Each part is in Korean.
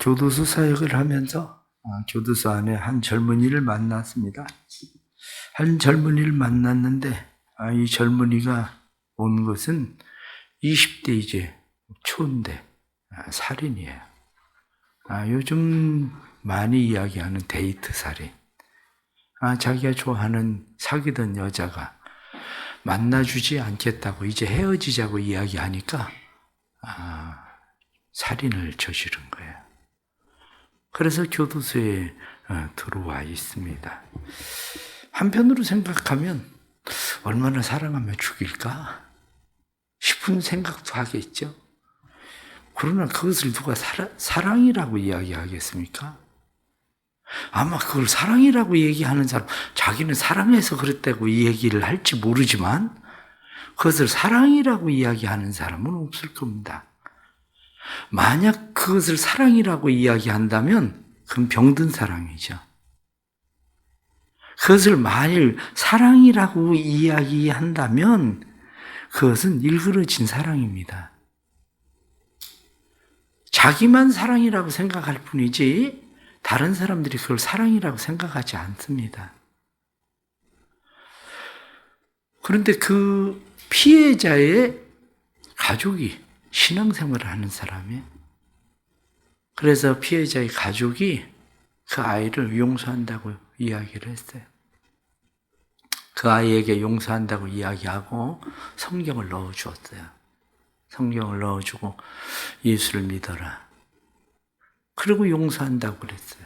교도소 사역을 하면서 교도소 안에 한 젊은이를 만났습니다. 한 젊은이를 만났는데 이 젊은이가 온 것은 20대 이제 초인데 살인이에요. 요즘 많이 이야기하는 데이트 살인. 자기가 좋아하는 사귀던 여자가 만나주지 않겠다고 이제 헤어지자고 이야기하니까 살인을 저지른 거예요. 그래서 교도소에 들어와 있습니다. 한편으로 생각하면 얼마나 사랑하며 죽일까 싶은 생각도 하겠죠. 그러나 그것을 누가 사랑이라고 이야기하겠습니까? 아마 그걸 사랑이라고 얘기하는 사람, 자기는 사랑해서 그랬다고 이 얘기를 할지 모르지만 그것을 사랑이라고 이야기하는 사람은 없을 겁니다. 만약 그것을 사랑이라고 이야기한다면 그건 병든 사랑이죠. 그것을 만일 사랑이라고 이야기한다면 그것은 일그러진 사랑입니다. 자기만 사랑이라고 생각할 뿐이지 다른 사람들이 그걸 사랑이라고 생각하지 않습니다. 그런데 그 피해자의 가족이 신앙생활을 하는 사람이에요. 그래서 피해자의 가족이 그 아이를 용서한다고 이야기를 했어요. 그 아이에게 용서한다고 이야기하고 성경을 넣어주었어요. 성경을 넣어주고 예수를 믿어라. 그리고 용서한다고 그랬어요.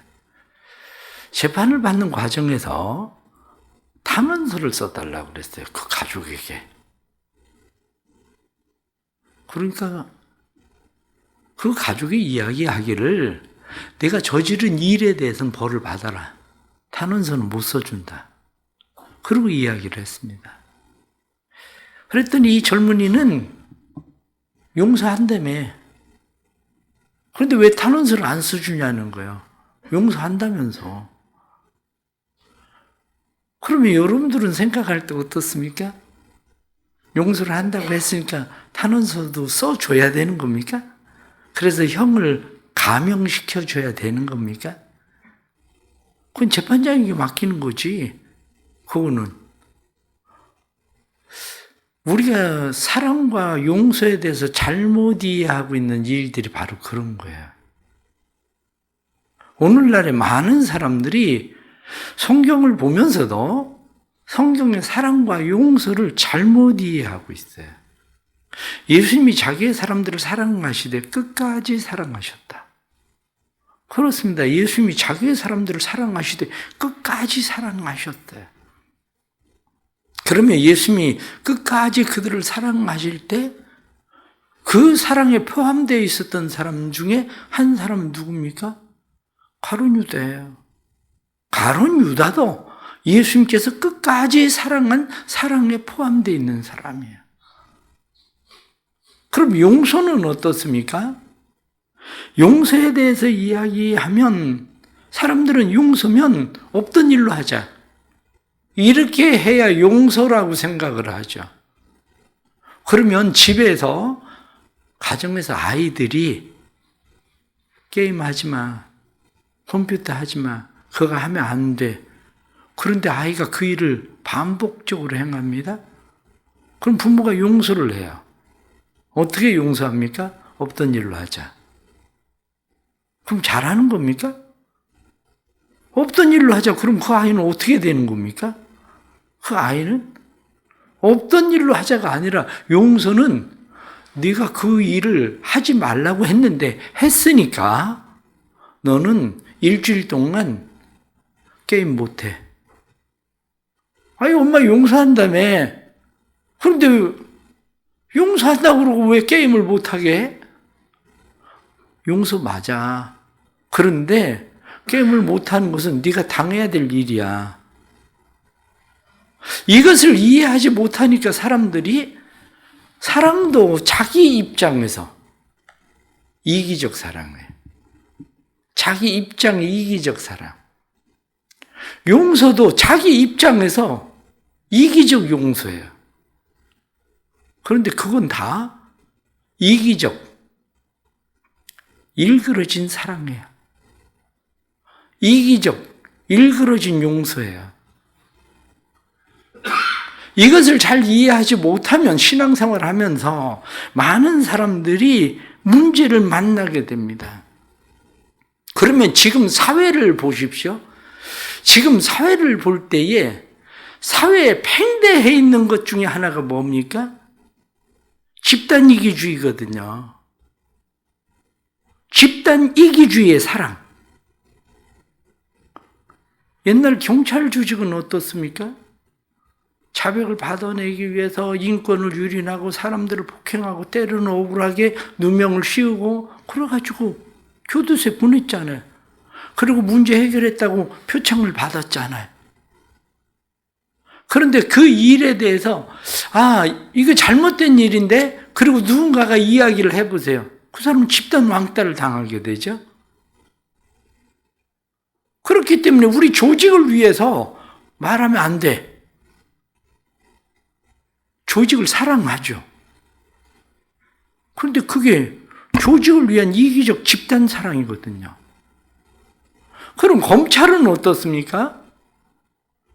재판을 받는 과정에서 탄원서를 써달라고 그랬어요. 그 가족에게. 그러니까 그 가족이 이야기하기를 내가 저지른 일에 대해서는 벌을 받아라. 탄원서는 못 써준다. 그리고 이야기를 했습니다. 그랬더니 이 젊은이는 용서한다며. 그런데 왜 탄원서를 안 써주냐는 거예요. 용서한다면서. 그러면 여러분들은 생각할 때 어떻습니까? 용서를 한다고 했으니까 탄원서도 써줘야 되는 겁니까? 그래서 형을 감형시켜줘야 되는 겁니까? 그건 재판장에게 맡기는 거지. 그거는. 우리가 사랑과 용서에 대해서 잘못 이해하고 있는 일들이 바로 그런 거예요. 오늘날에 많은 사람들이 성경을 보면서도 성경의 사랑과 용서를 잘못 이해하고 있어요. 예수님이 자기의 사람들을 사랑하시되 끝까지 사랑하셨다. 그렇습니다. 예수님이 자기의 사람들을 사랑하시되 끝까지 사랑하셨대요. 그러면 예수님이 끝까지 그들을 사랑하실 때 그 사랑에 포함되어 있었던 사람 중에 한 사람은 누굽니까? 가룟 유다예요. 가룟 유다도 예수님께서 끝까지 사랑한 사랑에 포함되어 있는 사람이에요. 그럼 용서는 어떻습니까? 용서에 대해서 이야기하면 사람들은 용서면 없던 일로 하자. 이렇게 해야 용서라고 생각을 하죠. 그러면 집에서, 가정에서 아이들이 게임하지 마, 컴퓨터 하지 마, 그거 하면 안 돼. 그런데 아이가 그 일을 반복적으로 행합니다. 그럼 부모가 용서를 해요. 어떻게 용서합니까? 없던 일로 하자. 그럼 잘하는 겁니까? 없던 일로 하자. 그럼 그 아이는 어떻게 되는 겁니까? 그 아이는 없던 일로 하자가 아니라 용서는 네가 그 일을 하지 말라고 했는데 했으니까 너는 일주일 동안 게임 못해. 아니 엄마 용서한다며. 그런데 용서한다고 그러고 왜 게임을 못하게 해? 용서 맞아. 그런데 게임을 못하는 것은 네가 당해야 될 일이야. 이것을 이해하지 못하니까 사람들이 사랑도 자기 입장에서 이기적 사랑해. 자기 입장 이기적 사랑. 용서도 자기 입장에서 이기적 용서예요. 그런데 그건 다 이기적. 일그러진 사랑이에요. 이기적, 일그러진 용서예요. 이것을 잘 이해하지 못하면 신앙생활을 하면서 많은 사람들이 문제를 만나게 됩니다. 그러면 지금 사회를 보십시오. 지금 사회를 볼 때에 사회에 팽배해 있는 것 중에 하나가 뭡니까? 집단 이기주의거든요. 집단 이기주의의 사랑. 옛날 경찰 조직은 어떻습니까? 자백을 받아내기 위해서 인권을 유린하고 사람들을 폭행하고 때로는 억울하게 누명을 씌우고 그래가지고 교도소에 보냈잖아요. 그리고 문제 해결했다고 표창을 받았잖아요. 그런데 그 일에 대해서 이거 잘못된 일인데 그리고 누군가가 이야기를 해보세요. 그 사람은 집단 왕따를 당하게 되죠. 그렇기 때문에 우리 조직을 위해서 말하면 안 돼. 조직을 사랑하죠. 그런데 그게 조직을 위한 이기적 집단 사랑이거든요. 그럼 검찰은 어떻습니까?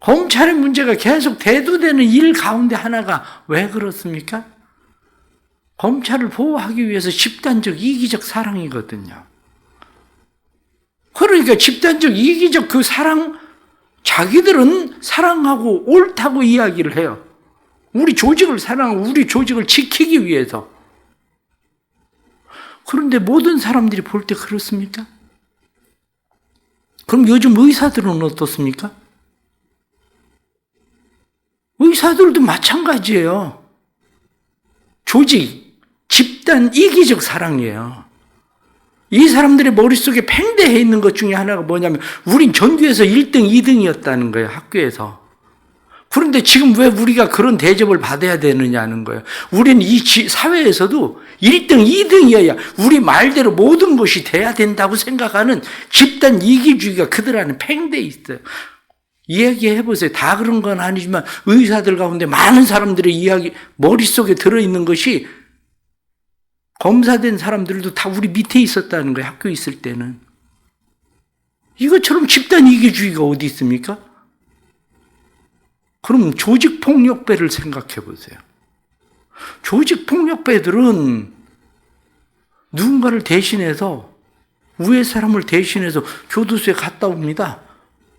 검찰의 문제가 계속 대두되는 일 가운데 하나가 왜 그렇습니까? 검찰을 보호하기 위해서 집단적 이기적 사랑이거든요. 그러니까 집단적 이기적 그 사랑, 자기들은 사랑하고 옳다고 이야기를 해요. 우리 조직을 사랑하고 우리 조직을 지키기 위해서. 그런데 모든 사람들이 볼 때 그렇습니까? 그럼 요즘 의사들은 어떻습니까? 의사들도 마찬가지예요. 조직, 집단 이기적 사랑이에요. 이 사람들의 머릿속에 팽배해 있는 것 중에 하나가 뭐냐면 우린 전교에서 1등, 2등이었다는 거예요. 학교에서. 그런데 지금 왜 우리가 그런 대접을 받아야 되느냐는 거예요. 우리는 이 사회에서도 1등, 2등이어야 우리 말대로 모든 것이 돼야 된다고 생각하는 집단 이기주의가 그들 안에 팽배해 있어요. 이야기해 보세요. 다 그런 건 아니지만 의사들 가운데 많은 사람들의 이야기, 머릿속에 들어있는 것이 검사된 사람들도 다 우리 밑에 있었다는 거예요. 학교에 있을 때는. 이것처럼 집단 이기주의가 어디 있습니까? 그럼 조직폭력배를 생각해 보세요. 조직폭력배들은 누군가를 대신해서, 위에 사람을 대신해서 교도소에 갔다 옵니다.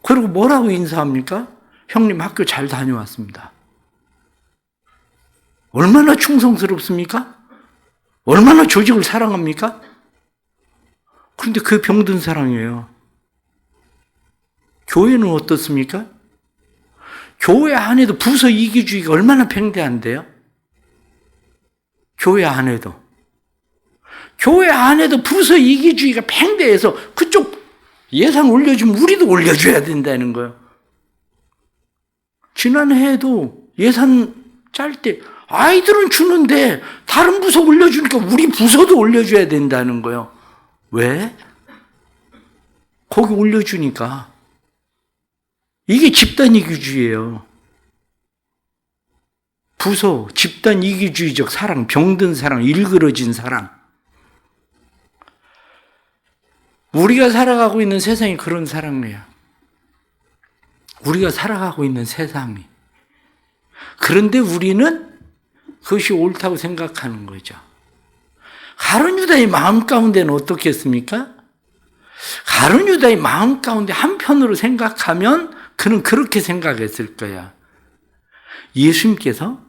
그리고 뭐라고 인사합니까? 형님 학교 잘 다녀왔습니다. 얼마나 충성스럽습니까? 얼마나 조직을 사랑합니까? 그런데 그 병든 사랑이에요. 교회는 어떻습니까? 교회 안에도 부서 이기주의가 얼마나 팽배한데요? 교회 안에도. 교회 안에도 부서 이기주의가 팽배해서 그쪽 예산 올려주면 우리도 올려줘야 된다는 거예요. 지난해에도 예산 짤 때 아이들은 주는데 다른 부서 올려주니까 우리 부서도 올려줘야 된다는 거예요. 왜? 거기 올려주니까. 이게 집단 이기주의예요. 부서, 집단 이기주의적 사랑, 병든 사랑, 일그러진 사랑. 우리가 살아가고 있는 세상이 그런 사랑이에요. 우리가 살아가고 있는 세상이. 그런데 우리는 그것이 옳다고 생각하는 거죠. 가룟 유다의 마음 가운데는 어떻겠습니까? 가룟 유다의 마음 가운데 한편으로 생각하면 그는 그렇게 생각했을 거야. 예수님께서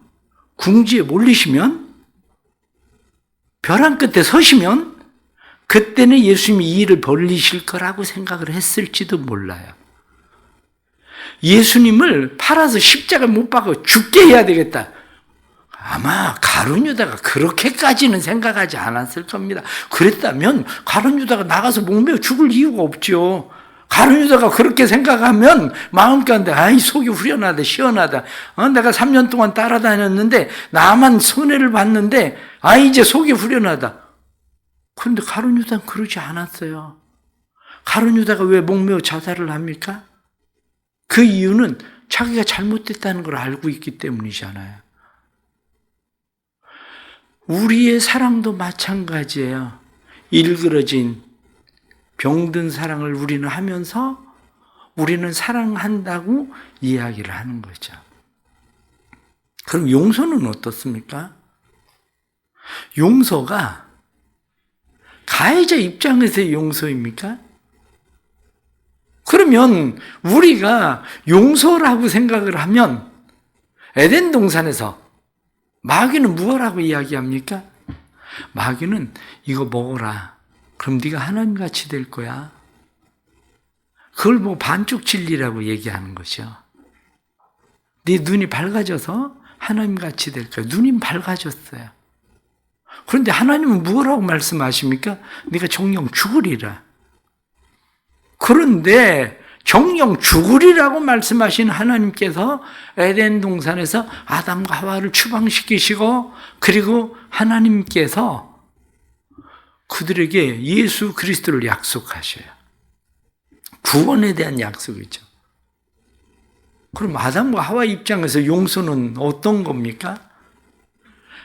궁지에 몰리시면, 벼랑 끝에 서시면 그때는 예수님이 이 일을 벌리실 거라고 생각을 했을지도 몰라요. 예수님을 팔아서 십자가에 못 박아 죽게 해야 되겠다. 아마 가룟 유다가 그렇게까지는 생각하지 않았을 겁니다. 그랬다면 가룟 유다가 나가서 목매어 죽을 이유가 없죠. 가룟 유다가 그렇게 생각하면 마음 가운데 속이 후련하다, 시원하다. 내가 3년 동안 따라다녔는데 나만 손해를 봤는데 이제 속이 후련하다. 그런데 가룟 유다는 그러지 않았어요. 가룟 유다가 왜 목매어 자살을 합니까? 그 이유는 자기가 잘못됐다는 걸 알고 있기 때문이잖아요. 우리의 사랑도 마찬가지예요. 일그러진 병든 사랑을 우리는 하면서 우리는 사랑한다고 이야기를 하는 거죠. 그럼 용서는 어떻습니까? 용서가 가해자 입장에서의 용서입니까? 그러면 우리가 용서라고 생각을 하면 에덴 동산에서 마귀는 무엇라고 이야기합니까? 마귀는 이거 먹어라. 그럼 네가 하나님같이 될 거야. 그걸 뭐 반쪽 진리라고 얘기하는 거죠. 네 눈이 밝아져서 하나님같이 될 거야. 눈이 밝아졌어요. 그런데 하나님은 무엇라고 말씀하십니까? 네가 정령 죽으리라. 그런데 정령 죽으리라고 말씀하신 하나님께서 에덴 동산에서 아담과 하와를 추방시키시고 그리고 하나님께서 그들에게 예수 그리스도를 약속하셔요. 구원에 대한 약속이죠. 그럼 아담과 하와 입장에서 용서는 어떤 겁니까?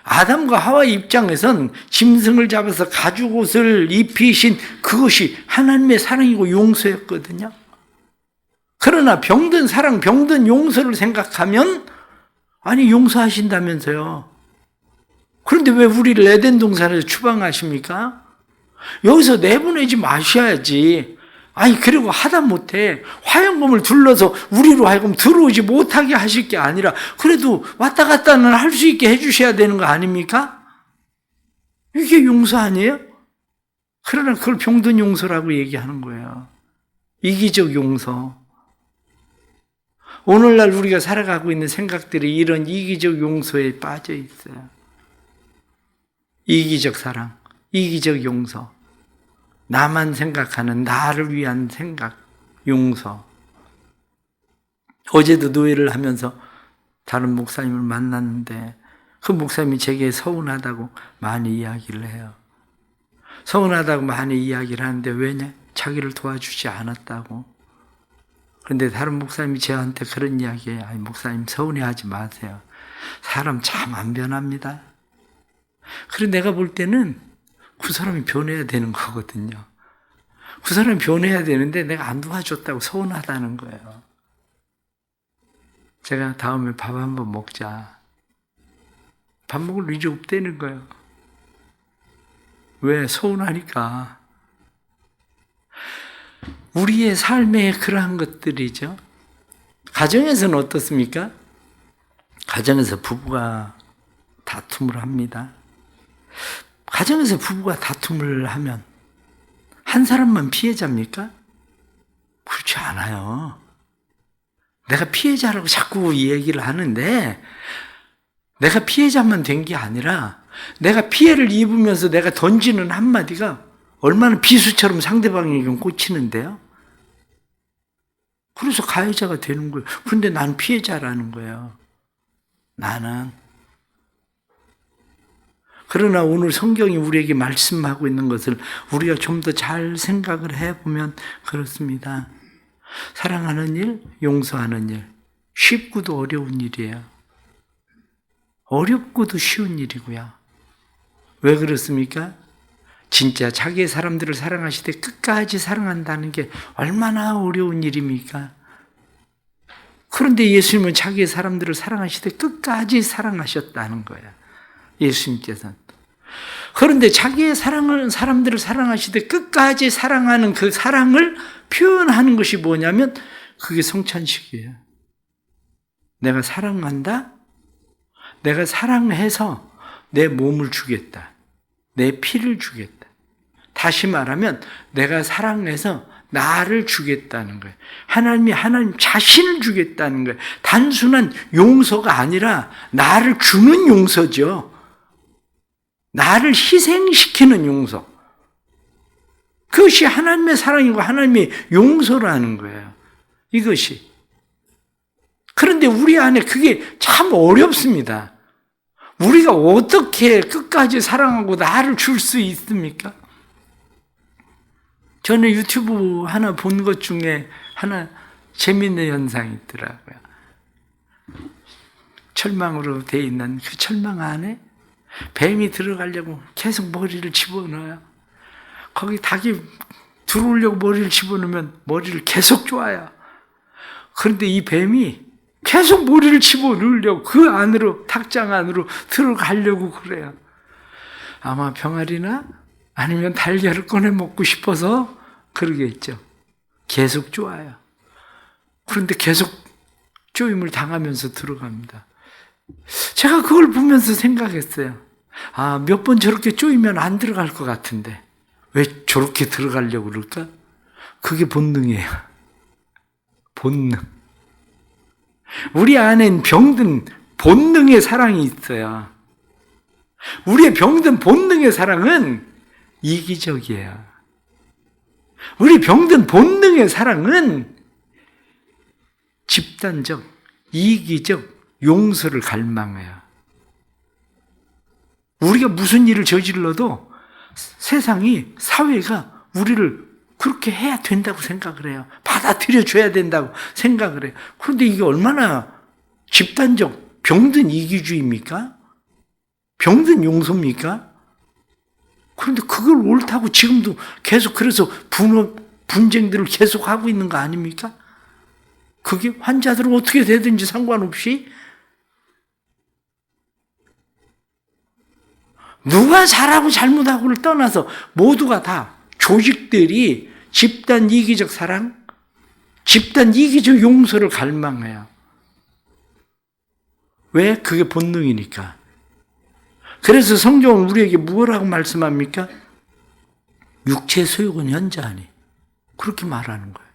아담과 하와 입장에선 짐승을 잡아서 가죽옷을 입히신 그것이 하나님의 사랑이고 용서였거든요. 그러나 병든 사랑, 병든 용서를 생각하면 아니 용서하신다면서요. 그런데 왜 우리를 에덴 동산에서 추방하십니까? 여기서 내보내지 마셔야지. 아니 그리고 하다못해 화형검을 둘러서 우리로 하여금 들어오지 못하게 하실 게 아니라 그래도 왔다 갔다는 할 수 있게 해주셔야 되는 거 아닙니까? 이게 용서 아니에요? 그러나 그걸 병든 용서라고 얘기하는 거예요. 이기적 용서. 오늘날 우리가 살아가고 있는 생각들이 이런 이기적 용서에 빠져 있어요. 이기적 사랑, 이기적 용서. 나만 생각하는 나를 위한 생각, 용서. 어제도 노예를 하면서 다른 목사님을 만났는데 그 목사님이 제게 서운하다고 많이 이야기를 해요. 서운하다고 많이 이야기를 하는데 왜냐? 자기를 도와주지 않았다고. 그런데 다른 목사님이 저한테 그런 이야기해요. 아니, 목사님 서운해하지 마세요. 사람 참 안 변합니다. 그런데 내가 볼 때는 그 사람이 변해야 되는 거거든요. 그 사람이 변해야 되는데 내가 안 도와줬다고 서운하다는 거예요. 제가 다음에 밥 한번 먹자. 밥 먹을 일이 없다는 거예요. 왜? 서운하니까. 우리의 삶에 그러한 것들이죠. 가정에서는 어떻습니까? 가정에서 부부가 다툼을 합니다. 가정에서 부부가 다툼을 하면 한 사람만 피해자입니까? 그렇지 않아요. 내가 피해자라고 자꾸 얘기를 하는데 내가 피해자만 된 게 아니라 내가 피해를 입으면서 내가 던지는 한마디가 얼마나 비수처럼 상대방에게 꽂히는데요. 그래서 가해자가 되는 거예요. 그런데 난 피해자라는 거예요. 나는. 그러나 오늘 성경이 우리에게 말씀하고 있는 것을 우리가 좀 더 잘 생각을 해보면 그렇습니다. 사랑하는 일, 용서하는 일, 쉽고도 어려운 일이에요. 어렵고도 쉬운 일이고요. 왜 그렇습니까? 진짜 자기의 사람들을 사랑하실 때 끝까지 사랑한다는 게 얼마나 어려운 일입니까? 그런데 예수님은 자기의 사람들을 사랑하실 때 끝까지 사랑하셨다는 거예요. 예수님께서는. 그런데 자기의 사람들을 사랑하실 때 끝까지 사랑하는 그 사랑을 표현하는 것이 뭐냐면 그게 성찬식이에요. 내가 사랑한다? 내가 사랑해서 내 몸을 주겠다. 내 피를 주겠다. 다시 말하면 내가 사랑해서 나를 주겠다는 거예요. 하나님 자신을 주겠다는 거예요. 단순한 용서가 아니라 나를 주는 용서죠. 나를 희생시키는 용서. 그것이 하나님의 사랑이고 하나님의 용서라는 거예요. 이것이. 그런데 우리 안에 그게 참 어렵습니다. 우리가 어떻게 끝까지 사랑하고 나를 줄 수 있습니까? 저는 유튜브 하나 본 것 중에 하나 재밌는 현상이 있더라고요. 철망으로 되어 있는 그 철망 안에 뱀이 들어가려고 계속 머리를 집어넣어요. 거기 닭이 들어오려고 머리를 집어넣으면 머리를 계속 쪼아요. 그런데 이 뱀이 계속 머리를 집어넣으려고 그 안으로, 닭장 안으로 들어가려고 그래요. 아마 병아리나 아니면 달걀을 꺼내 먹고 싶어서 그러겠죠. 계속 쪼아요. 그런데 계속 쪼임을 당하면서 들어갑니다. 제가 그걸 보면서 생각했어요. 아, 몇 번 저렇게 쪼이면 안 들어갈 것 같은데 왜 저렇게 들어가려고 그럴까? 그게 본능이에요. 본능. 우리 안엔 병든 본능의 사랑이 있어요. 우리의 병든 본능의 사랑은 이기적이에요. 우리 병든 본능의 사랑은 집단적, 이기적, 용서를 갈망해요. 우리가 무슨 일을 저질러도 세상이, 사회가 우리를 그렇게 해야 된다고 생각을 해요. 받아들여줘야 된다고 생각을 해요. 그런데 이게 얼마나 집단적, 병든 이기주의입니까? 병든 용서입니까? 그런데 그걸 옳다고 지금도 계속 그래서 분쟁들을 계속 하고 있는 거 아닙니까? 그게 환자들은 어떻게 되든지 상관없이 누가 잘하고 잘못하고를 떠나서 모두가 다 조직들이 집단 이기적 사랑, 집단 이기적 용서를 갈망해요. 왜? 그게 본능이니까. 그래서 성경은 우리에게 무엇라고 말씀합니까? 육체 소욕은 현저하니. 그렇게 말하는 거예요.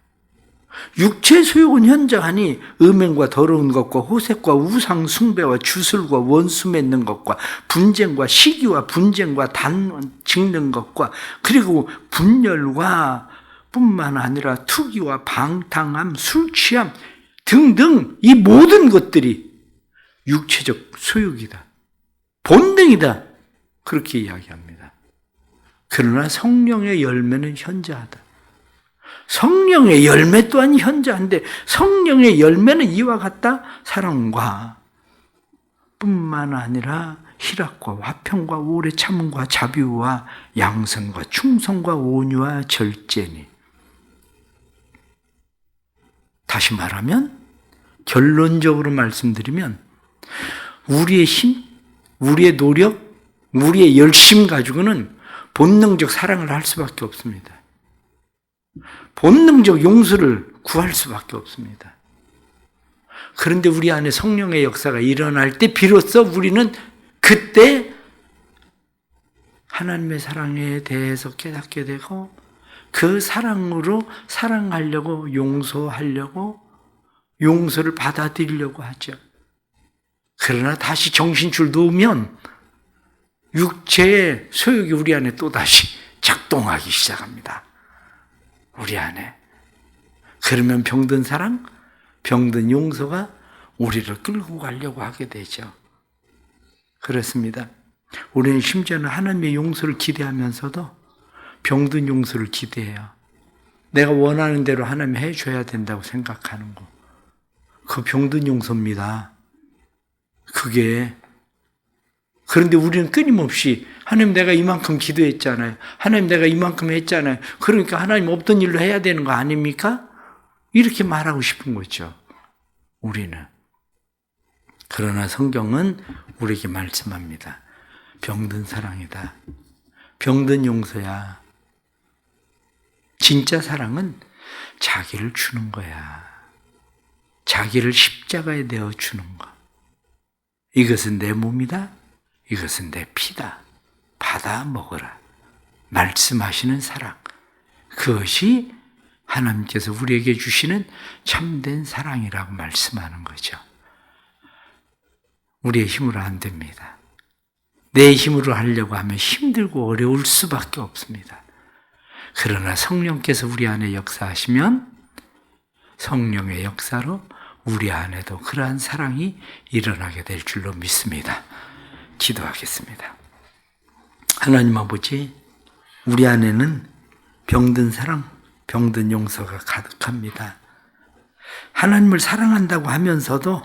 육체 소욕은 현저하니 음행과 더러운 것과 호색과 우상 숭배와 주술과 원수 맺는 것과 분쟁과 시기와 분쟁과 단 짓는 것과 그리고 분열과 뿐만 아니라 투기와 방탕함, 술 취함 등등 이 모든 것들이 육체적 소욕이다. 본능이다. 그렇게 이야기합니다. 그러나 성령의 열매는 현저하다. 성령의 열매 또한 현저한데 성령의 열매는 이와 같다. 사랑과 뿐만 아니라 희락과 화평과 오래 참음과 자비와 양선과 충성과 온유와 절제니. 다시 말하면 결론적으로 말씀드리면 우리의 힘, 우리의 노력, 우리의 열심 가지고는 본능적 사랑을 할 수밖에 없습니다. 본능적 용서를 구할 수밖에 없습니다. 그런데 우리 안에 성령의 역사가 일어날 때 비로소 우리는 그때 하나님의 사랑에 대해서 깨닫게 되고 그 사랑으로 사랑하려고 용서하려고 용서를 받아들이려고 하죠. 그러나 다시 정신줄 놓으면 육체의 소욕이 우리 안에 또다시 작동하기 시작합니다. 우리 안에. 그러면 병든 사랑, 병든 용서가 우리를 끌고 가려고 하게 되죠. 그렇습니다. 우리는 심지어는 하나님의 용서를 기대하면서도 병든 용서를 기대해요. 내가 원하는 대로 하나님이 해줘야 된다고 생각하는 거. 그 병든 용서입니다. 그게. 그런데 우리는 끊임없이 하나님 내가 이만큼 기도했잖아요. 하나님 내가 이만큼 했잖아요. 그러니까 하나님 없던 일로 해야 되는 거 아닙니까? 이렇게 말하고 싶은 거죠. 우리는. 그러나 성경은 우리에게 말씀합니다. 병든 사랑이다. 병든 용서야. 진짜 사랑은 자기를 주는 거야. 자기를 십자가에 내어 주는 거. 이것은 내 몸이다. 이것은 내 피다. 받아 먹어라. 말씀하시는 사랑. 그것이 하나님께서 우리에게 주시는 참된 사랑이라고 말씀하는 거죠. 우리의 힘으로 안 됩니다. 내 힘으로 하려고 하면 힘들고 어려울 수밖에 없습니다. 그러나 성령께서 우리 안에 역사하시면 성령의 역사로 우리 안에도 그러한 사랑이 일어나게 될 줄로 믿습니다. 기도하겠습니다. 하나님 아버지, 우리 안에는 병든 사랑, 병든 용서가 가득합니다. 하나님을 사랑한다고 하면서도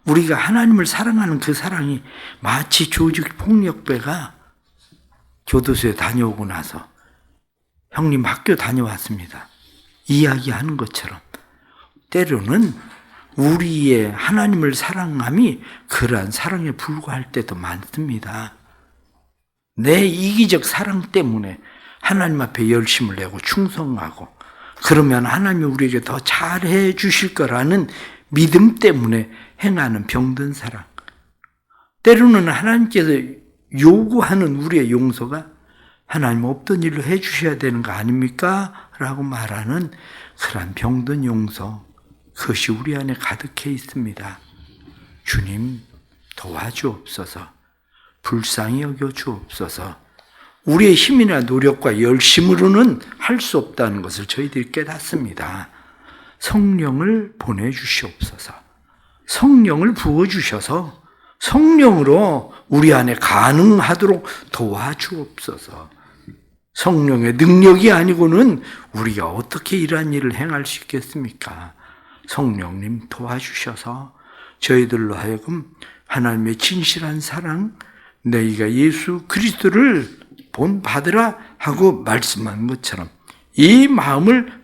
우리가 하나님을 사랑하는 그 사랑이 마치 조직 폭력배가 교도소에 다녀오고 나서 형님 학교 다녀왔습니다. 이야기하는 것처럼 때로는 우리의 하나님을 사랑함이 그러한 사랑에 불과할 때도 많습니다. 내 이기적 사랑 때문에 하나님 앞에 열심을 내고 충성하고 그러면 하나님이 우리에게 더 잘해 주실 거라는 믿음 때문에 행하는 병든 사랑. 때로는 하나님께서 요구하는 우리의 용서가 하나님 없던 일로 해 주셔야 되는 거 아닙니까? 라고 말하는 그런 병든 용서, 그것이 우리 안에 가득해 있습니다. 주님 도와주옵소서. 불쌍히 여겨 주옵소서. 우리의 힘이나 노력과 열심으로는 할 수 없다는 것을 저희들이 깨닫습니다. 성령을 보내주시옵소서. 성령을 부어주셔서 성령으로 우리 안에 가능하도록 도와주옵소서. 성령의 능력이 아니고는 우리가 어떻게 이러한 일을 행할 수 있겠습니까? 성령님 도와주셔서 저희들로 하여금 하나님의 진실한 사랑, 너희가 예수 그리스도를 본받으라 하고 말씀한 것처럼 이 마음을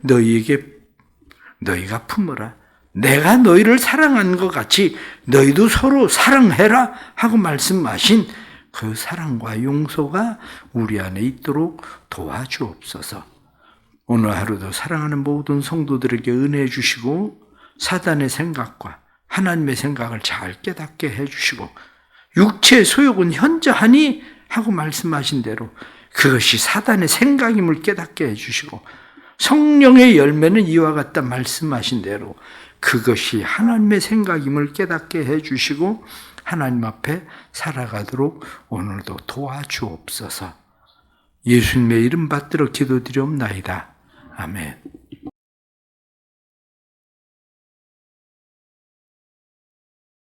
너희가 품어라. 내가 너희를 사랑한 것 같이 너희도 서로 사랑해라 하고 말씀하신 그 사랑과 용서가 우리 안에 있도록 도와주옵소서. 오늘 하루도 사랑하는 모든 성도들에게 은혜 주시고 사단의 생각과 하나님의 생각을 잘 깨닫게 해주시고 육체의 소욕은 현저하니 하고 말씀하신 대로 그것이 사단의 생각임을 깨닫게 해주시고 성령의 열매는 이와 같다 말씀하신 대로 그것이 하나님의 생각임을 깨닫게 해주시고 하나님 앞에 살아가도록 오늘도 도와주옵소서. 예수님의 이름 받들어 기도드리옵나이다. 아멘.